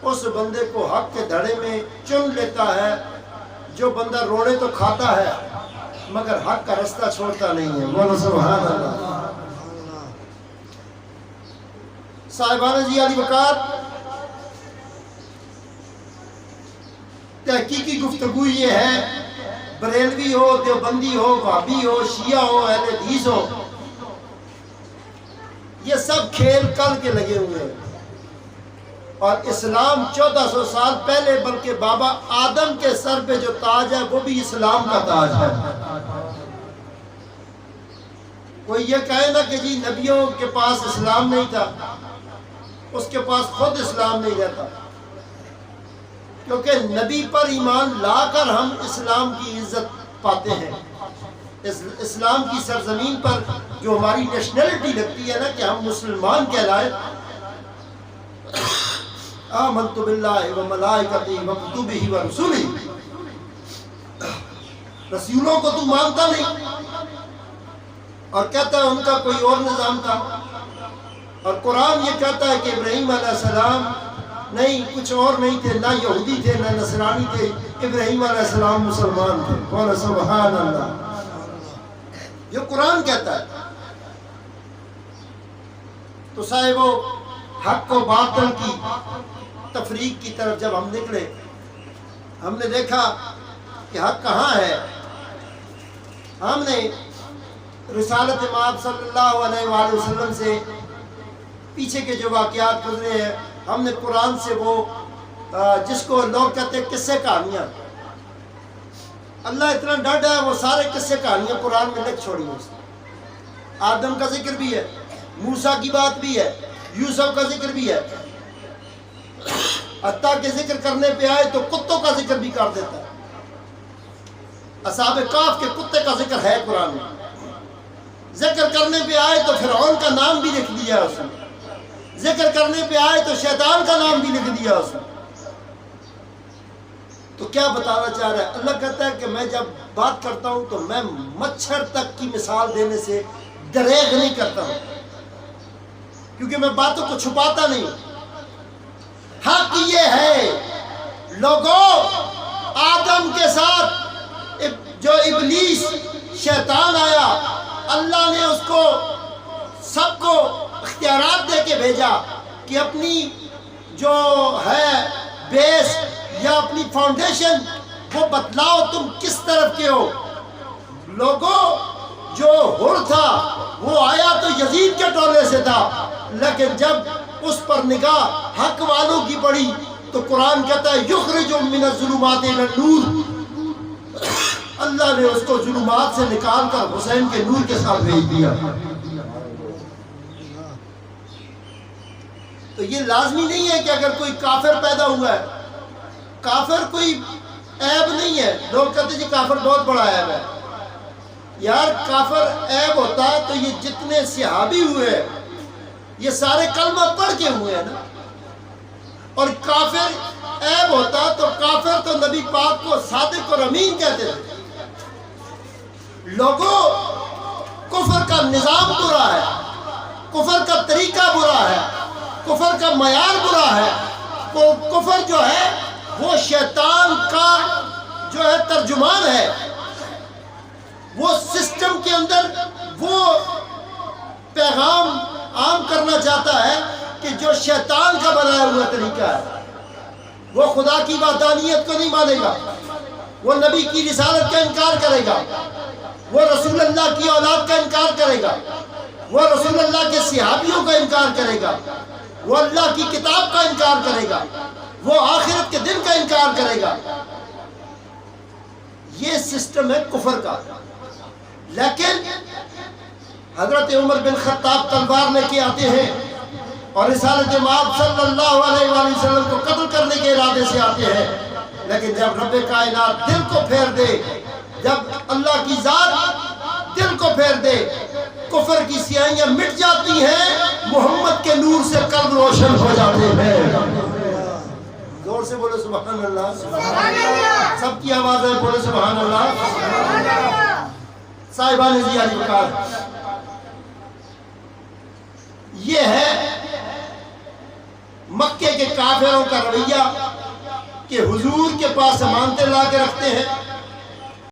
اس بندے کو حق کے دھڑے میں چن لیتا ہے جو بندہ روڑے تو کھاتا ہے مگر حق کا رستہ چھوڑتا نہیں ہے. بولو سبحان اللہ. صاحبان جی علی وقار، تحقیقی گفتگو یہ ہے، بریلوی ہو، دیوبندی ہو، وہابی ہو، شیعہ ہو، اہل حدیث ہو، یہ سب کھیل کل کے لگے ہوئے ہیں. اور اسلام 1400 سال پہلے، بلکہ بابا آدم کے سر پہ جو تاج ہے وہ بھی اسلام کا تاج ہے. کوئی یہ کہے نا کہ جی نبیوں کے پاس اسلام نہیں تھا، اس کے پاس خود اسلام نہیں رہتا، کیونکہ نبی پر ایمان لا کر ہم اسلام کی عزت پاتے ہیں. اسلام کی سرزمین پر جو ہماری نیشنلٹی لگتی ہے نا کہ ہم مسلمان کہلائے، آمنت باللہ و ملائکتہ و کتبہ و رسولہ، رسولوں کو تو مانتا نہیں اور کہتا ہے ان کا کوئی اور نظام تھا. اور قرآن یہ کہتا ہے کہ ابراہیم علیہ السلام نہیں، کچھ اور نہیں تھے، نہ یہودی تھے نہ نصرانی تھے، ابراہیم علیہ السلام مسلمان تھے. بولو سبحان اللہ. یہ قرآن کہتا ہے. تو صاحبو، حق و باطل کی تفریق کی طرف جب ہم نکلے، ہم نے دیکھا کہ حق کہاں ہے. ہم نے رسالت مآب صلی اللہ علیہ وآلہ وسلم سے پیچھے کے جو واقعات گزرے ہیں، ہم نے قرآن سے وہ جس کو لوگ کہتے ہیں قصے کہانیاں، اللہ اتنا ڈاڈا ہے، وہ سارے قصے کہانیاں قرآن میں لکھ چھوڑی ہیں. آدم کا ذکر بھی ہے، موسیٰ کی بات بھی ہے، یوسف کا ذکر بھی ہے، حتیٰ کہ ذکر کرنے پہ آئے تو کتوں کا ذکر بھی کر دیتا ہے. اصحاب کہف کے کتے کا ذکر ہے قرآن میں. ذکر کرنے پہ آئے تو فرعون کا نام بھی لکھ دیا اس نے، ذکر کرنے پہ آئے تو شیطان کا نام بھی لکھ دیا اس نے. تو کیا بتانا چاہ رہا ہے؟ اللہ کہتا ہے کہ میں جب بات کرتا ہوں تو میں مچھر تک کی مثال دینے سے دریغ نہیں کرتا ہوں، کیونکہ میں باتوں کو چھپاتا نہیں. حق یہ ہے لوگوں، آدم کے ساتھ جو ابلیس شیطان آیا، اللہ نے اس کو سب کو اختیارات دے کے بھیجا کہ اپنی جو ہے بیس یا اپنی فاؤنڈیشن وہ بتلاؤ تم کس طرف کے ہو. لوگوں، جو حر تھا وہ آیا تو یزید کے ٹولے سے تھا، لیکن جب اس پر نگاہ حق والوں کی پڑی تو قرآن کہتا ہے یخرج من الظلمات الی النور، اللہ نے اس کو ظلمات سے نکال کر حسین کے نور کے ساتھ بھیج دیا. تو یہ لازمی نہیں ہے کہ اگر کوئی کافر پیدا ہوا ہے، کافر کوئی عیب نہیں ہے. لوگ کہتے ہیں جی کافر بہت بڑا عیب ہے. یار کافر عیب ہوتا تو یہ جتنے صحابی ہوئے یہ سارے کلمہ پڑھ کے ہوئے ہیں نا. اور کافر عیب ہوتا تو کافر تو نبی پاک کو صادق اور امین کہتے تھے. لوگوں، کفر کا نظام برا ہے، کفر کا طریقہ برا ہے، کفر کا معیار برا ہے. وہ کفر جو ہے وہ شیطان کا جو ہے ترجمان ہے. وہ سسٹم کے اندر وہ پیغام عام کرنا چاہتا ہے کہ جو شیطان کا بنایا ہوا طریقہ ہے. وہ خدا کی وحدانیت کو نہیں مانے گا، وہ نبی کی رسالت کا انکار کرے گا، وہ رسول اللہ کی اولاد کا انکار کرے گا، وہ رسول اللہ کے صحابیوں کا انکار کرے گا، وہ اللہ کی کتاب کا انکار کرے گا، وہ آخرت کے دن کا انکار کرے گا. یہ سسٹم ہے کفر کا. لیکن حضرت عمر بن خطاب تلوار لے کے آتے ہیں اور رسالت مآب صلی اللہ علیہ وآلہ وسلم کو قتل کرنے کے ارادے سے آتے ہیں. لیکن جب رب کائنات دل کو پھیر دے، جب اللہ کی ذات دل کو پھیر دے، کفر کی سیاہیاں مٹ جاتی ہیں، محمد کے نور سے قلب روشن ہو جاتے ہیں. زور سے بولے سبحان اللہ. سب کی آواز ہے، بولے سبحان اللہ. صاحبان جی علی وقار، یہ ہے مکے کے کافروں کا رویہ کہ حضور کے پاس امانتیں لا کے رکھتے ہیں،